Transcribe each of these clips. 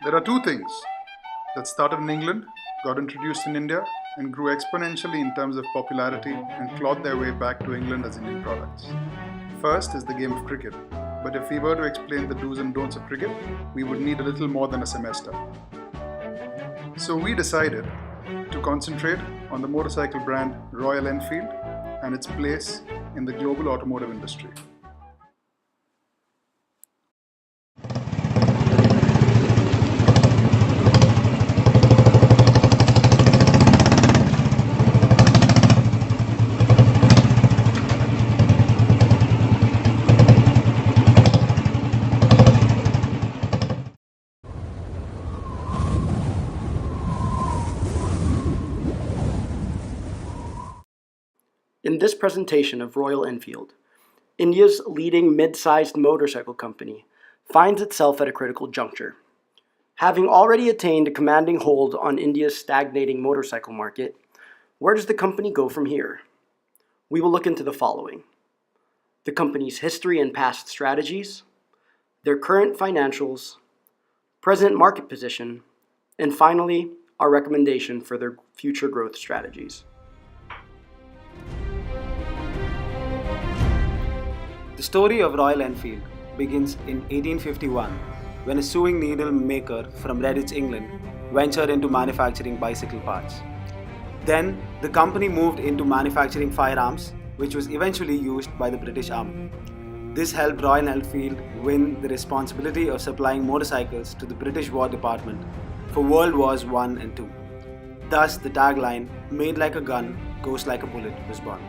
There are two things that started in England, got introduced in India, and grew exponentially in terms of popularity and clawed their way back to England as Indian products. First is the game of cricket, but if we were to explain the do's and don'ts of cricket, we would need a little more than a semester. So we decided to concentrate on the motorcycle brand Royal Enfield and its place in the global automotive industry. In this presentation of Royal Enfield, India's leading mid-sized motorcycle company finds itself at a critical juncture. Having already attained a commanding hold on India's stagnating motorcycle market, where does the company go from here? We will look into the following: the company's history and past strategies, their current financials, present market position, and finally, our recommendation for their future growth strategies. The story of Royal Enfield begins in 1851 when a sewing needle maker from Redditch, England ventured into manufacturing bicycle parts. Then, the company moved into manufacturing firearms, which was eventually used by the British Army. This helped Royal Enfield win the responsibility of supplying motorcycles to the British War Department for World Wars I and II. Thus, the tagline, "Made like a gun, goes like a bullet," was born.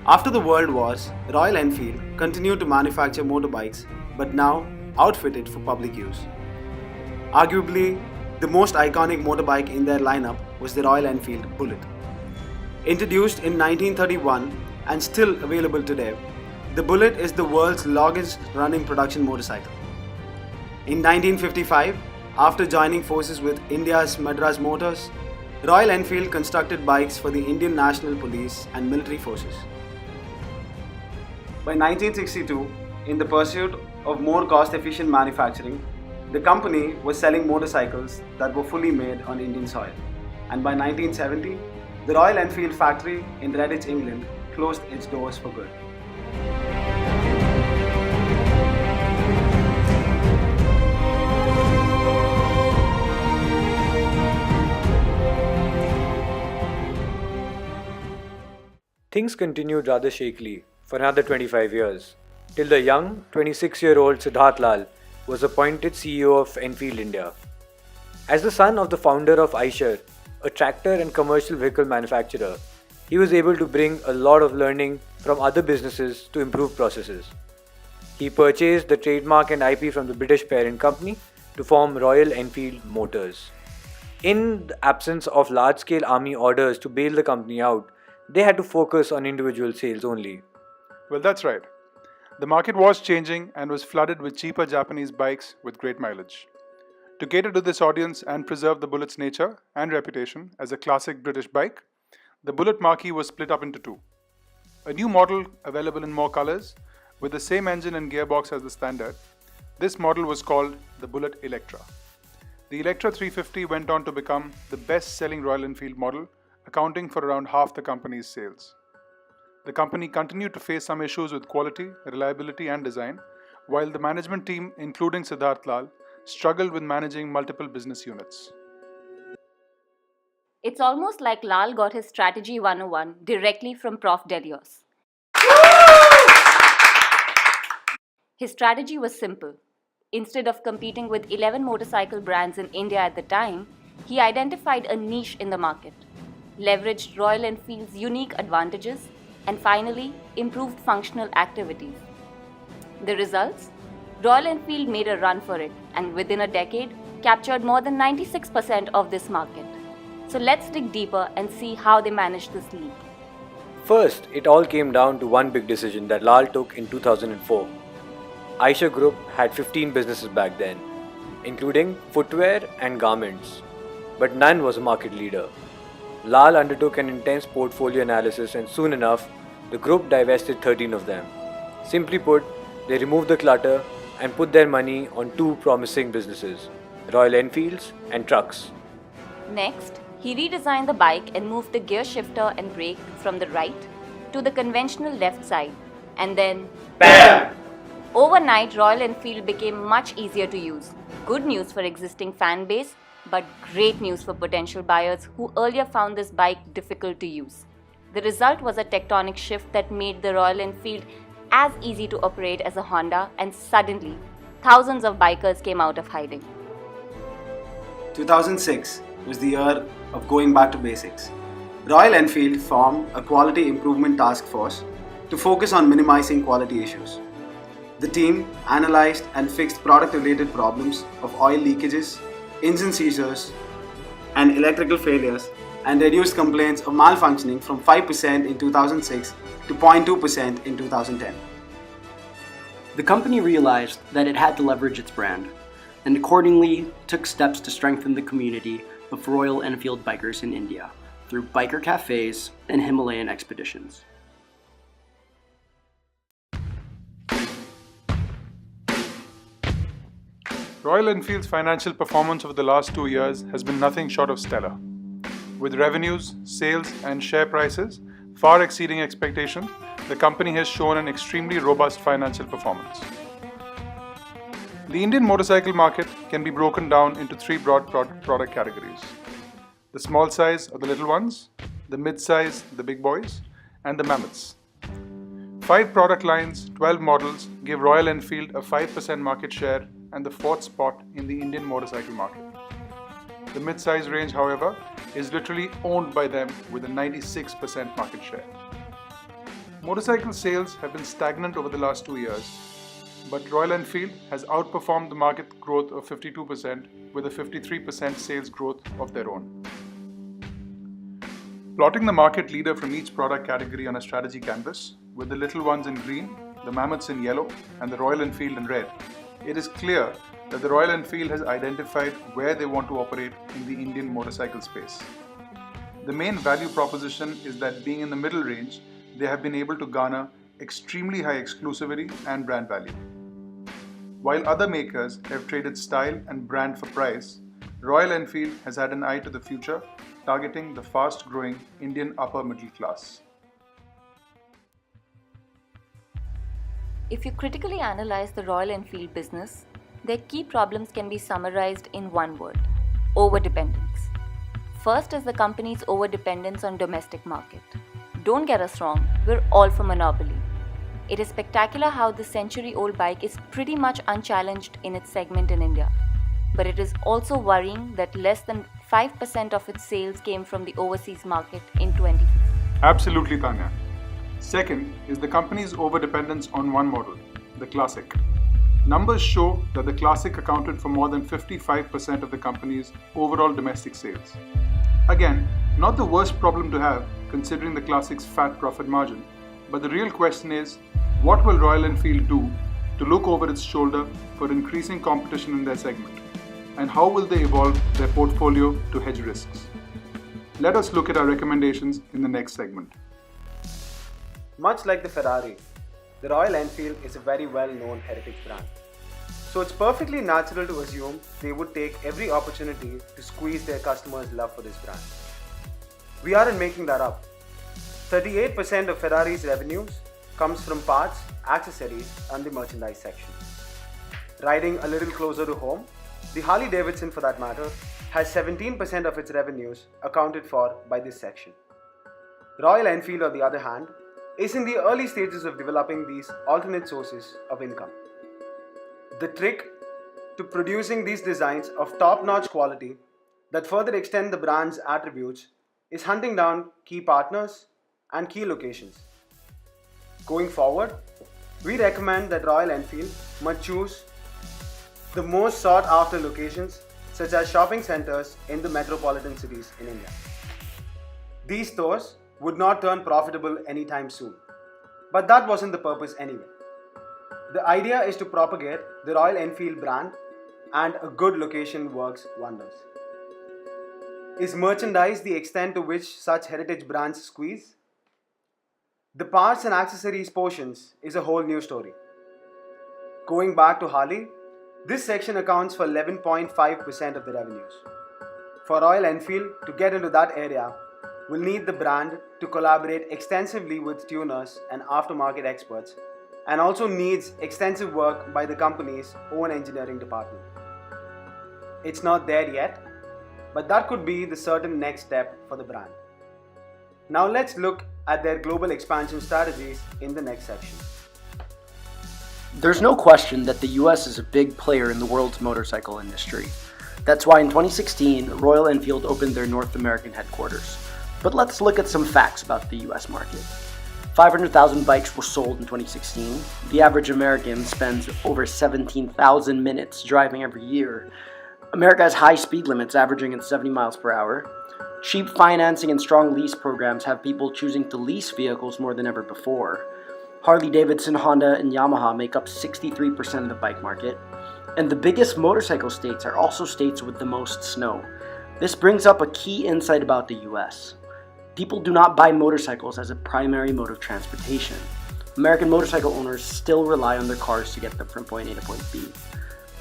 After the World Wars, Royal Enfield continued to manufacture motorbikes, but now outfitted for public use. Arguably, the most iconic motorbike in their lineup was the Royal Enfield Bullet. Introduced in 1931 and still available today, the Bullet is the world's longest running production motorcycle. In 1955, after joining forces with India's Madras Motors, Royal Enfield constructed bikes for the Indian National Police and military forces. By 1962, in the pursuit of more cost-efficient manufacturing, the company was selling motorcycles that were fully made on Indian soil. And by 1970, the Royal Enfield factory in Redditch, England closed its doors for good. Things continued rather shakily for another 25 years, till the young 26-year-old Siddharth Lal was appointed CEO of Enfield India. As the son of the founder of Eicher, a tractor and commercial vehicle manufacturer, he was able to bring a lot of learning from other businesses to improve processes. He purchased the trademark and IP from the British parent company to form Royal Enfield Motors. In the absence of large-scale army orders to bail the company out, they had to focus on individual sales only. Well, that's right. The market was changing and was flooded with cheaper Japanese bikes with great mileage. To cater to this audience and preserve the Bullet's nature and reputation as a classic British bike, the Bullet marquee was split up into two. A new model available in more colors with the same engine and gearbox as the standard. This model was called the Bullet Electra. The Electra 350 went on to become the best-selling Royal Enfield model, accounting for around half the company's sales. The company continued to face some issues with quality, reliability and design, while the management team, including Siddharth Lal, struggled with managing multiple business units. It's almost like Lal got his strategy 101 directly from Prof. Delios. His strategy was simple. Instead of competing with 11 motorcycle brands in India at the time, he identified a niche in the market, leveraged Royal Enfield's unique advantages, and finally, improved functional activities. The results? Royal Enfield made a run for it and within a decade, captured more than 96% of this market. So let's dig deeper and see how they managed this lead. First, it all came down to one big decision that Lal took in 2004. Eicher Group had 15 businesses back then, including footwear and garments, but none was a market leader. Lal undertook an intense portfolio analysis and soon enough, the group divested 13 of them. Simply put, they removed the clutter and put their money on two promising businesses, Royal Enfields, and trucks. Next, he redesigned the bike and moved the gear shifter and brake from the right to the conventional left side. And then, BAM! Overnight, Royal Enfield became much easier to use. Good news for existing fan base, but great news for potential buyers who earlier found this bike difficult to use. The result was a tectonic shift that made the Royal Enfield as easy to operate as a Honda, and suddenly, thousands of bikers came out of hiding. 2006 was the year of going back to basics. Royal Enfield formed a quality improvement task force to focus on minimizing quality issues. The team analyzed and fixed product-related problems of oil leakages, engine seizures, and electrical failures, and reduced complaints of malfunctioning from 5% in 2006 to 0.2% in 2010. The company realized that it had to leverage its brand, and accordingly took steps to strengthen the community of Royal Enfield bikers in India through biker cafes and Himalayan expeditions. Royal Enfield's financial performance over the last 2 years has been nothing short of stellar. With revenues, sales, and share prices far exceeding expectations, the company has shown an extremely robust financial performance. The Indian motorcycle market can be broken down into three broad product categories: the small size or the little ones, the mid size, the big boys, and the mammoths. 5 product lines, 12 models give Royal Enfield a 5% market share and the 4th spot in the Indian motorcycle market. The mid-size range, however, is literally owned by them with a 96% market share. Motorcycle sales have been stagnant over the last 2 years, but Royal Enfield has outperformed the market growth of 52% with a 53% sales growth of their own. Plotting the market leader from each product category on a strategy canvas, with the little ones in green, the mammoths in yellow, and the Royal Enfield in red, it is clear that the Royal Enfield has identified where they want to operate in the Indian motorcycle space. The main value proposition is that being in the middle range, they have been able to garner extremely high exclusivity and brand value. While other makers have traded style and brand for price, Royal Enfield has had an eye to the future, targeting the fast-growing Indian upper middle class. If you critically analyze the Royal Enfield business, their key problems can be summarized in one word: overdependence. First is the company's overdependence on domestic market. Don't get us wrong, we're all for monopoly. It is spectacular how this century-old bike is pretty much unchallenged in its segment in India. But it is also worrying that less than 5% of its sales came from the overseas market in 2015. Absolutely, Tanya. Second is the company's overdependence on one model, the Classic. Numbers show that the Classic accounted for more than 55% of the company's overall domestic sales. Again, not the worst problem to have considering the Classic's fat profit margin, but the real question is, what will Royal Enfield do to look over its shoulder for increasing competition in their segment? And how will they evolve their portfolio to hedge risks? Let us look at our recommendations in the next segment. Much like the Ferrari, the Royal Enfield is a very well-known heritage brand. So it's perfectly natural to assume they would take every opportunity to squeeze their customers' love for this brand. We aren't making that up. 38% of Ferrari's revenues comes from parts, accessories, and the merchandise section. Riding a little closer to home, the Harley-Davidson, for that matter, has 17% of its revenues accounted for by this section. Royal Enfield, on the other hand, is in the early stages of developing these alternate sources of income. The trick to producing these designs of top-notch quality that further extend the brand's attributes is hunting down key partners and key locations. Going forward, we recommend that Royal Enfield must choose the most sought-after locations such as shopping centers in the metropolitan cities in India. These stores would not turn profitable anytime soon, but that wasn't the purpose anyway. The idea is to propagate the Royal Enfield brand, and a good location works wonders. Is merchandise the extent to which such heritage brands squeeze? The parts and accessories portions is a whole new story. Going back to Harley, This section accounts for 11.5% of the revenues. For Royal Enfield to get into that area, we'll need the brand to collaborate extensively with tuners and aftermarket experts, and also needs extensive work by the company's own engineering department. It's not there yet, but that could be the certain next step for the brand. Now let's look at their global expansion strategies in the next section. There's no question that the US is a big player in the world's motorcycle industry. That's why in 2016, Royal Enfield opened their North American headquarters. But let's look at some facts about the US market. 500,000 bikes were sold in 2016. The average American spends over 17,000 minutes driving every year. America has high speed limits averaging at 70 miles per hour. Cheap financing and strong lease programs have people choosing to lease vehicles more than ever before. Harley-Davidson, Honda, and Yamaha make up 63% of the bike market. And the biggest motorcycle states are also states with the most snow. This brings up a key insight about the US. People do not buy motorcycles as a primary mode of transportation. American motorcycle owners still rely on their cars to get them from point A to point B.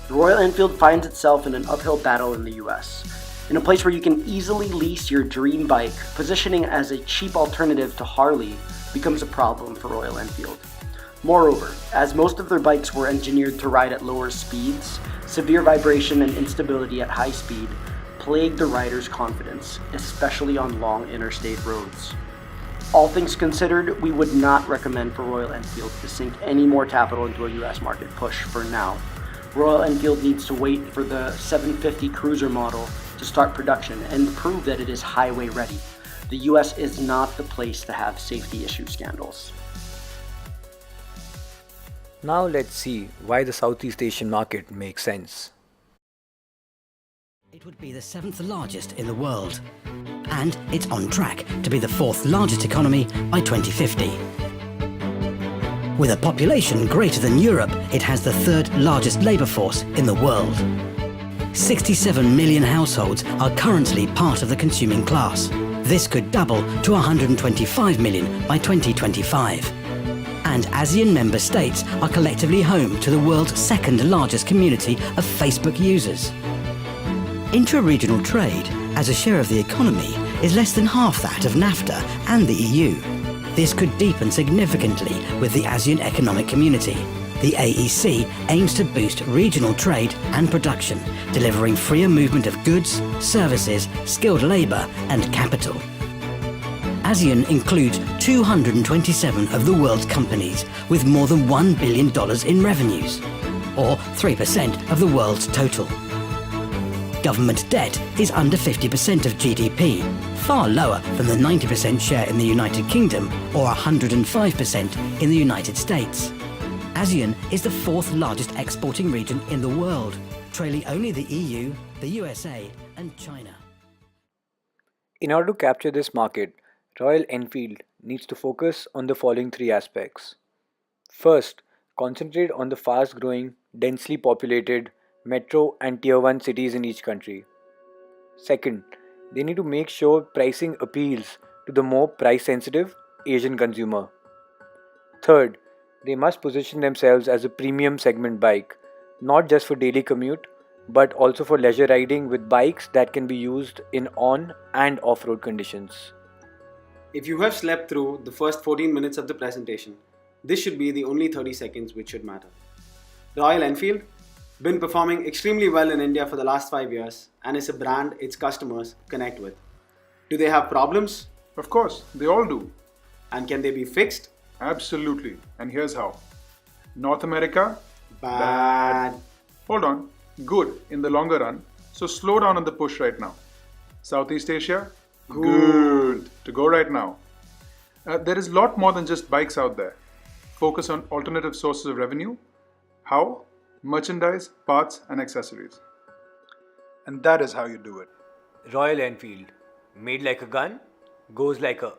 The Royal Enfield finds itself in an uphill battle in the US. In a place where you can easily lease your dream bike, positioning as a cheap alternative to Harley becomes a problem for Royal Enfield. Moreover, as most of their bikes were engineered to ride at lower speeds, severe vibration and instability at high speed plagued the rider's confidence, especially on long interstate roads. All things considered, we would not recommend for Royal Enfield to sink any more capital into a US market push for now. Royal Enfield needs to wait for the 750 Cruiser model to start production and prove that it is highway ready. The US is not the place to have safety issue scandals. Now let's see why the Southeast Asian market makes sense. It would be the 7th largest in the world, and it's on track to be the 4th largest economy by 2050. With a population greater than Europe, it has the 3rd largest labour force in the world. 67 million households are currently part of the consuming class. This could double to 125 million by 2025. And ASEAN member states are collectively home to the world's 2nd largest community of Facebook users. Intra-regional trade, as a share of the economy, is less than half that of NAFTA and the EU. This could deepen significantly with the ASEAN Economic Community. The AEC aims to boost regional trade and production, delivering freer movement of goods, services, skilled labour and capital. ASEAN includes 227 of the world's companies with more than $1 billion in revenues, or 3% of the world's total. Government debt is under 50% of GDP, far lower than the 90% share in the United Kingdom or 105% in the United States. ASEAN is the 4th largest exporting region in the world, trailing only the EU, the USA and China. In order to capture this market, Royal Enfield needs to focus on the following 3 aspects. First, concentrate on the fast-growing, densely populated metro and tier 1 cities in each country. Second, they need to make sure pricing appeals to the more price-sensitive Asian consumer. Third, they must position themselves as a premium segment bike, not just for daily commute, but also for leisure riding with bikes that can be used in on and off-road conditions. If you have slept through the first 14 minutes of the presentation, this should be the only 30 seconds which should matter. Royal Enfield been performing extremely well in India for the last 5 years and is a brand its customers connect with. Do they have problems? Of course, they all do. And can they be fixed? Absolutely. And here's how. North America? Bad. Hold on. Good in the longer run. So slow down on the push right now. Southeast Asia? Good to go right now. There is a lot more than just bikes out there. Focus on alternative sources of revenue. How? Merchandise, parts, and accessories. And that is how you do it. Royal Enfield, made like a gun, goes like a